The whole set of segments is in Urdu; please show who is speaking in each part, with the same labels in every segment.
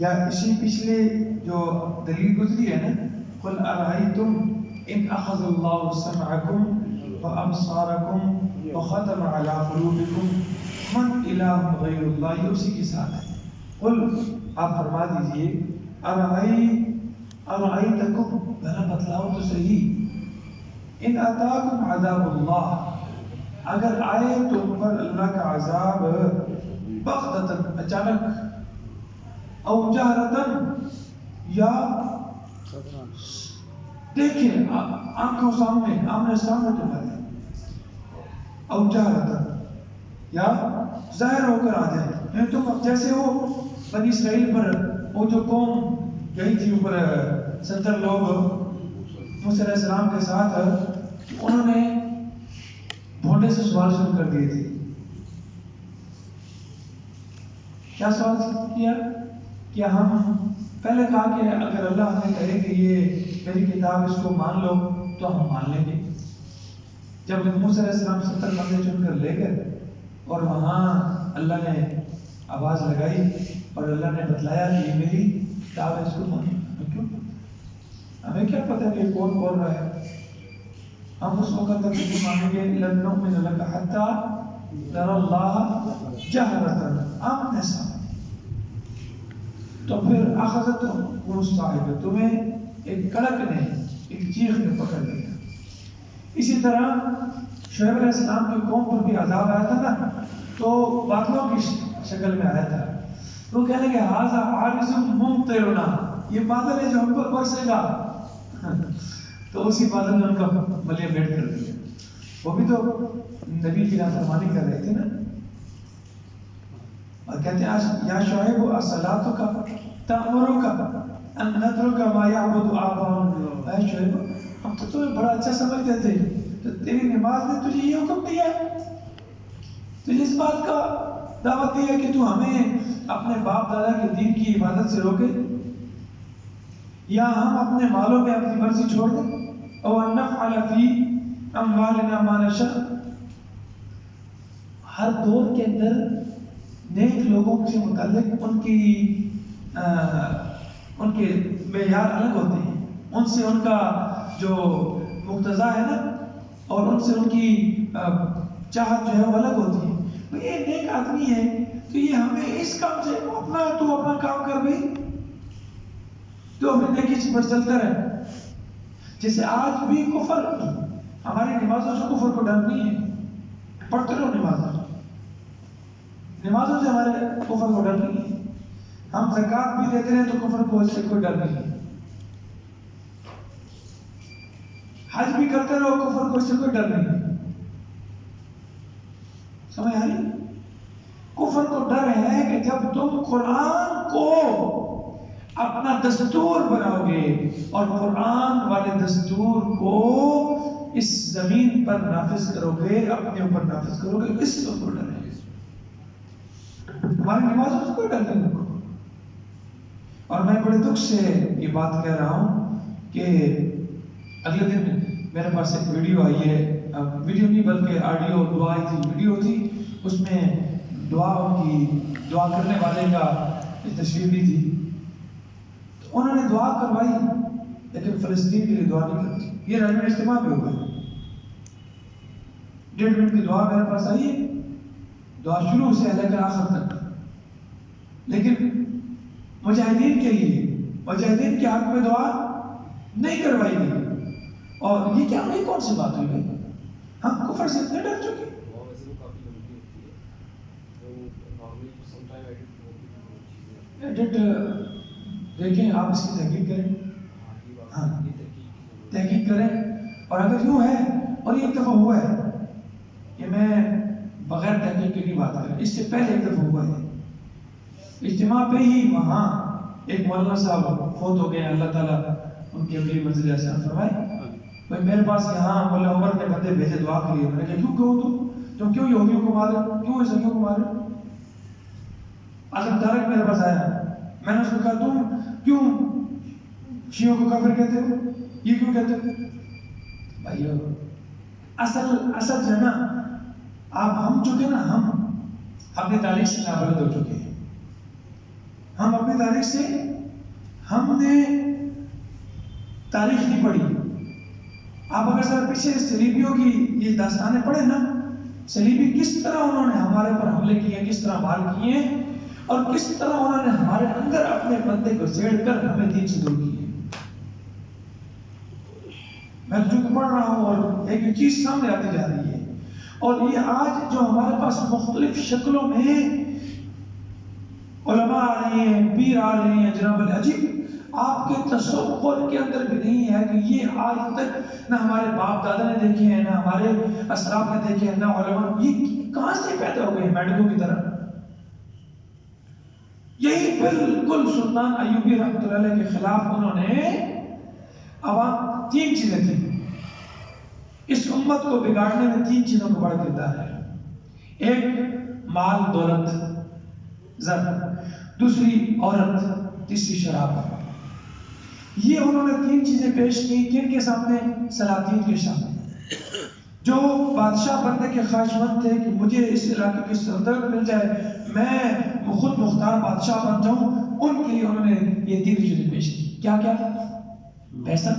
Speaker 1: یا اسی پچھلے جو دلیل گزری ہے نا، قل ارأیتم ان اخذ اللہ سمعکم وابصارکم وختم علی قلوبکم من الہ غیر اللہ، یہ اسی کے ساتھ ہے. قل آپ فرما دیجئے ارأیتکم، بھلا بتلاؤ تو صحیح، ان اتاکم عذاب اللہ، اگر آئے تم پر اللہ کا عذاب بغتۃ اچانک، او جہرتن یا دیکھیں آنکھوں سامنے آمنے سامنے تمہارے، او جہرتن یا ظاہر ہو کر آ جائے. یعنی تم جیسے وہ بنی اسرائیل پر وہ جو قوم گئی تھی اوپر 70 لوگ موسیٰ علیہ السلام کے ساتھ، انہوں نے بھونڈے سے سوال شروع کر دیے تھے. کیا سوال کیا؟ کہ ہم پہلے کہا کہ اگر اللہ ہمیں کہے کہ یہ میری کتاب اس کو مان لو تو ہم مان لیں گے. جب موسیٰ علیہ السلام 70 بندے چن کر لے گئے اور وہاں اللہ نے آواز لگائی اور اللہ نے بتلایا کہ یہ میری کتاب ہے، اس کو مانو. کیوں؟ ہمیں کیا پتہ کہ کون بول رہا ہے؟ ہم اس وقت تک نہیں مانیں گے لن نؤمن لک حتی نری اللہ جہرۃ، آمنے سامنے. تو پھر اخذتکم الصاعقۃ، تمہیں ایک کڑک نے، ایک چیخ نے پکڑ لیا. اسی طرح شعیب علیہ السلام کی قوم پر بھی عذاب آیا تھا نا، تو بادلوں کی شکل میں آیا تھا. وہ کہنے لگے ھذا عارض ممطرنا، یہ بادل ہے جو ہم پر برسے گا. تو اسی بادل نے ان کا ملیہ بیٹھ کر دیا. وہ بھی تو نبی کی نافرمانی کر رہے تھے نا. اور کہتے ہیں یا شعیب اصلاتک تأمرک ان نترک ما یعبد آباؤنا، اے شعیب ہم تو تمہیں بڑا اچھا سمجھتے تھے، تو تیری نماز نے تجھے یہ حکم دیا ہے، تجھے اس بات کا دعوت دی ہے کہ تو ہمیں اپنے باپ دادا کے دین کی عبادت سے روکے، یا ہم اپنے مالوں میں اپنی مرضی چھوڑ دیں. او ان نفعل فی اموالنا ما نشاء. ہر دور کے اندر نیک لوگوں سے متعلق ان کے معیار الگ ہوتے ہیں، ان سے ان کا جو مقتضا ہے نا، اور ان سے ان کی چاہت جو ہے وہ الگ ہوتی ہے. یہ نیک آدمی ہے تو یہ ہمیں اس کام سے تو اپنا کام کر بھائی، تو ہمیں نیکی پر چلتا رہے. جیسے آج بھی کفر، ہماری نمازوں سے کفر کو ڈر نہیں ہے، پڑھتے رہو نمازوں سے ہمارے کفر کو ڈر نہیں ہے. ہم زکوٰۃ بھی دیتے رہے تو کفر کو اس سے کوئی ڈر نہیں ہے. حج بھی کرتے رہو کفر کو اس سے کوئی ڈر نہیں ہے. سمجھ آ رہی؟ کفر کو ڈر ہے کہ جب تم قرآن کو اپنا دستور بناؤ گے اور قرآن والے دستور کو اس زمین پر نافذ کرو گے، اپنے اوپر نافذ کرو گے، اس سے تم کو ڈر ہے. ہماری نمازوں سے کوئی ڈر نہیں ہے. اور میں بڑے دکھ سے یہ بات کہہ رہا ہوں کہ اگلے دن میرے پاس ایک ویڈیو آئی ہے، ویڈیو نہیں بلکہ آڈیو دعا تھی، ویڈیو تھی، اس میں دعا کرنے والے کا تصویر بھی تھی. انہوں نے دعا کروائی لیکن فلسطین کے لیے دعا نہیں کرتی. یہ رجب اجتماع بھی ہوا ہے، 1.5 منٹ کی دعا میرے پاس آئی ہے، دعا شروع سے لے کر آخر تک، لیکن مجاہدین کے لیے، مجاہدین کے حق میں دعا نہیں کروائی گئی. اور یہ کیا، یہ کون سی بات ہوئی بھائی؟ ہم کفر سے اتنے ڈر چکے. ایڈٹ دیکھیں، آپ اس کی تحقیق کریں. ہاں تحقیق کریں. اور اگر یوں ہے، اور یہ ایک دفعہ ہوا ہے، کہ میں بغیر تحقیق کے نہیں بات کر، اس سے پہلے ایک دفعہ ہوا ہے اجتماع پہ ہی، وہاں ایک مولانا صاحب فوت ہو گئے، اللہ تعالیٰ ان کی اپنی منزل احسان فرمائے. بھائی میرے پاس یہاں مولا عمر نے بندے بھیجے دعا کے لیے. میں نے کہا کیوں تم کیوں یہودیوں کو مارے، کیوں عیسائیوں کو مارے؟ اعظم طارق میرے پاس آیا، میں نے اس کو کہا تم کیوں شیعوں کو کافر کہتے ہو، یہ کیوں کہتے ہو؟ بھائی اصل جو ہے نا، آپ ہم چکے نا، ہم اپنے تعلیم سے نابلد ہو چکے ہیں. ہم اپنی تاریخ سے ہم نے تاریخ نہیں پڑھی. آپ اگر ذرا پیچھے صلیبیوں کی یہ داستانیں پڑھیں نا، صلیبی کس طرح انہوں نے ہمارے پر حملے کیے، کس طرح وار کیے، اور کس طرح انہوں نے ہمارے اندر اپنے بندے کو سیڑ کر ہمیں دین سے دور کیے. میں جو پڑھ رہا ہوں اور ایک چیز سامنے آتی جا رہی ہے. اور یہ آج جو ہمارے پاس مختلف شکلوں میں علماء آ رہے ہیں، پیر آ رہے ہیں، جناب العجیب آپ کے تصور کے اندر بھی نہیں ہے کہ یہ آج تک نہ ہمارے باپ دادا نے دیکھے ہیں، نہ ہمارے اسلاف نے دیکھے ہیں، نہ علماء. یہ کہاں سے پیدا ہو گئے ہیں میڈکوں کی طرح؟ یہی بالکل سلطان ایوبی رحمۃ اللہ علیہ کے خلاف انہوں نے عوام 3 چیزیں تھیں. اس امت کو بگاڑنے میں 3 چیزوں کو بڑا کردار ہے. ایک مال دولت زر، دوسری عورت، تیسری شراب. یہ انہوں نے 3 چیزیں پیش کی. کن کے سامنے؟ سلاطین کے سامنے. جو بادشاہ بننے کے خواہش مند تھے کہ مجھے اس علاقے کی سلطنت مل جائے، میں خود مختار بادشاہ بن جاؤں، ان کے لیے انہوں نے یہ 3 چیزیں پیش کی. کیا کیا؟ پیسہ،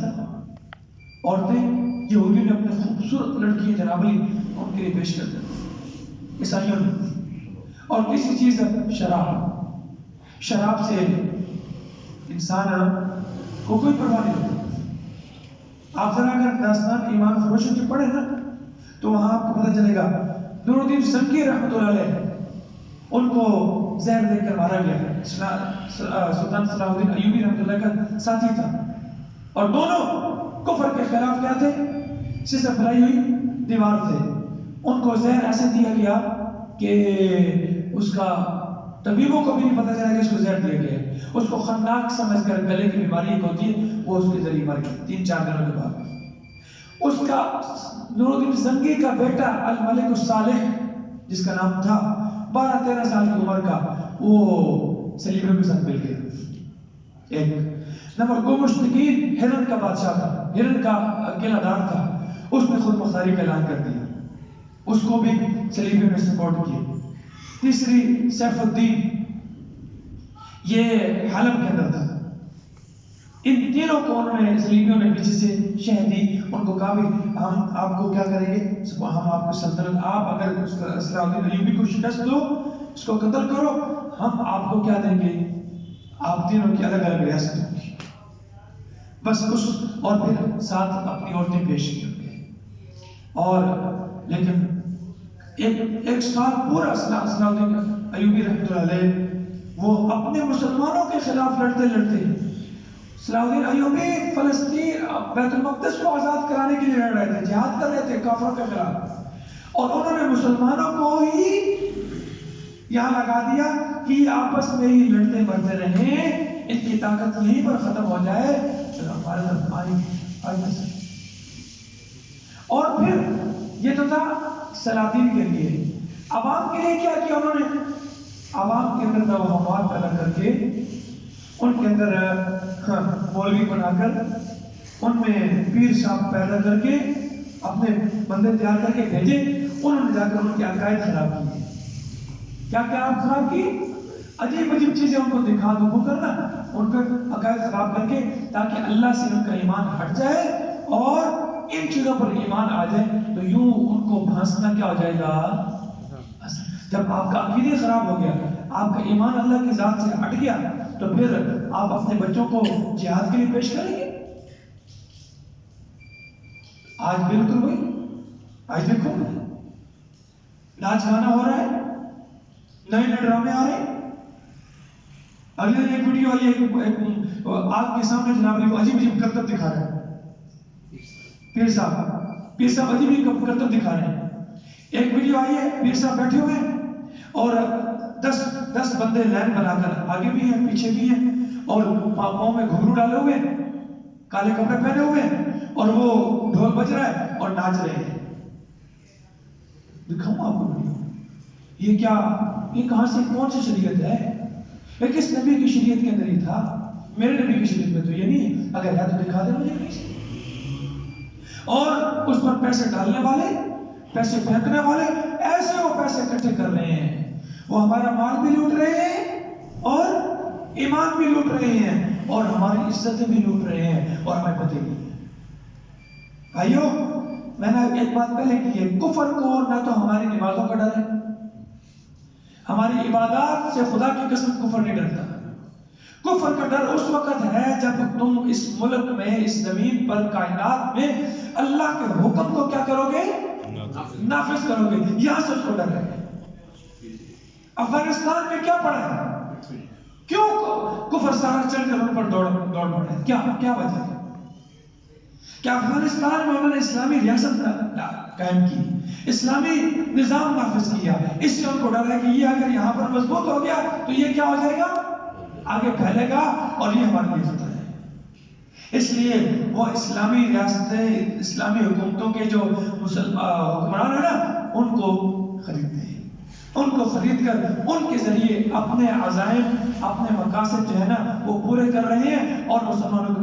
Speaker 1: عورتیں. یہودیوں نے اپنے خوبصورت لڑکی جناب علی ان کے لیے پیش کر دی، عیسائیوں نے. اور تیسری چیز ہے شراب. شراب سے انسان کو کوئی پرواہ نہیں ہوتی. آپ ذرا اگر داستان ایمان فروشوں کی پڑھیں نا تو وہاں آپ کو پتہ چلے گا نور الدین زنگی رحمۃ اللہ علیہ ان کو زہر دے کر مارا گیا. سلطان صلاح الدین ایوبی رحمۃ اللہ کا ساتھی تھا، اور دونوں کفر کے خلاف کیا تھے؟ سے پھیلائی ہوئی دیوار تھے. ان کو زہر ایسے دیا گیا کہ اس کا طبیبوں کو بھی نہیں پتہ چلا کہ اس کو زہر دیا گیا. اس کو خناق سمجھ کر گلے کی بیماری ایک ہوتی ہے، وہ اس کے ذریعے مر گئی 3-4 دنوں کے بعد. اس کا نور الدین زنگی کا بیٹا الملک الصالح جس کا نام تھا، 12-13 سال کی عمر کا، وہ صلیبیوں کے ساتھ مل گیا. ایک نمبر گمشتگین ہرن کا بادشاہ تھا، ہرن کا اکیلا دار تھا، اس نے خود مختاری کا اعلان کر دیا، اس کو بھی صلیبیوں نے سپورٹ کیا. تیسری سیف الدین، یہ حلب کے اندر تھا. ان تینوں کو انہوں نے صلیبیوں نے پیچھے سے شہ دی. ان کو کہا بھی ہم آپ کو کیا کریں گے، ہم آپ کو سلطنت، آپ اگر صلاح الدین ایوبی کو شکست دو، اس کو قتل کرو، ہم آپ کو کیا دیں گے، آپ تینوں کی الگ الگ ریاست ہوگی. بس اس اور پھر ساتھ اپنی عورتیں پیش کی. اور لیکن ایک سال پورا صلاح الدین ایوبی رحمۃ اللہ علیہ وہ اپنے مسلمانوں کے خلاف لڑتے لڑتے صلاح الدین ایوبی فلسطین بیت المقدس کو آزاد کرانے کے لیے لڑ رہے تھے، جہاد کر رہے تھے کافروں کے خلاف، اور انہوں نے مسلمانوں کو ہی یہاں لگا دیا کہ یہ آپس میں ہی لڑتے مرتے رہیں، ان کی طاقت یہیں پر ختم ہو جائے تو ہمارے طرف آئی. اور پھر یہ تو تھا سلاطین کے لیے. عوام کے لیے کیا کیا انہوں نے؟ عوام کے اندر توہمات پیدا کر کے، ان کے اندر مولوی بنا کر، ان میں پیر صاحب پیدا کر کے، اپنے بندے تیار کر کے بھیجے. انہوں نے جا کر ان کے عقائد خراب کیے. کیا کیا آپ خراب کی؟ عجیب عجیب چیزیں ان کو دکھا دکھو کرنا، ان کے عقائد خراب کر کے، تاکہ اللہ سے ان کا ایمان ہٹ جائے اور ان چیزوں پر ایمان آ جائے. تو یوں ان کو بھانسنا کیا ہو جائے گا؟ جب آپ کا عقیدہ خراب ہو گیا، آپ کا ایمان اللہ کی ذات سے ہٹ گیا، تو پھر آپ اپنے بچوں کو جہاد کے لیے پیش کریں گے. آج بالکل وہی. آج دیکھو ناچ گانا ہو رہا ہے، نئے نئے ڈرامے آ رہے ہیں. اگلے دن ایک ویڈیو آئی ہے، آپ کے سامنے جناب علی کو عجیب عجیب کرتب دکھا رہے ہیں. پیر صاحب عجیب عجیب کرتب دکھا رہے ہیں. ایک ویڈیو آئی ہے، پیر صاحب بیٹھے ہوئے ہیں اور 10 بندے لائن بنا کر آگے بھی ہیں پیچھے بھی ہیں، اور پاؤں میں گھنگرو ڈالے ہوئے ہیں، کالے کپڑے پہنے ہوئے ہیں، اور وہ ڈھول بج رہا ہے اور ناچ رہے ہیں. دکھاؤں آپ کو ویڈیو؟ یہ کیا، یہ کہاں سے، کون سی شریعت ہے؟ یہ کس نبی کی شریعت کے اندر ہی تھا؟ میرے نبی کی شریعت میں تو یہ نہیں. اگر ہے تو دکھا دے مجھے کہیں. اور اس پر پیسے ڈالنے والے، پیسے پھینکنے والے، ایسے وہ پیسے اکٹھے کر رہے ہیں، وہ ہمارا مال بھی لوٹ رہے ہیں اور ایمان بھی لوٹ رہے ہیں اور ہماری عزتیں بھی لوٹ رہے ہیں اور ہمیں پتہ نہیں ہے۔ بھائیو، میں نے ایک بات پہلے کی ہے، کفر کو نہ تو ہماری نمازوں کا ڈر ہے، ہماری عبادات سے خدا کی قسم کفر نہیں ڈرتا۔ کفر کا ڈر اس وقت ہے جب تم اس ملک میں، اس زمین پر، کائنات میں اللہ کے حکم کو کیا کرو گے؟ نافذ کرو گے، یہاں سے اس کو ڈر ہے۔ افغانستان میں کیا پڑا ہے؟ کیوں کفر سارا چل کر ان پر دوڑ پڑے؟ کیا وجہ ہے؟ کیا افغانستان میں انہوں نے اسلامی ریاست قائم کی، اسلامی نظام نافذ کیا؟ اس سے ان کو ڈر ہے کہ یہ اگر یہاں پر مضبوط ہو گیا تو یہ کیا ہو جائے گا؟ آگے پھیلے گا اور یہ ہمارے لیے خطرہ ہے۔ اس لیے وہ اسلامی ریاستیں، اسلامی حکومتوں کے جو حکمران ہیں نا، ان کو خریدتے ہیں، ان کو خرید کر ان کے ذریعے اپنے عزائم، اپنے مقاصد جو ہے نا وہ پورے کر رہے ہیں اور مسلمانوں کو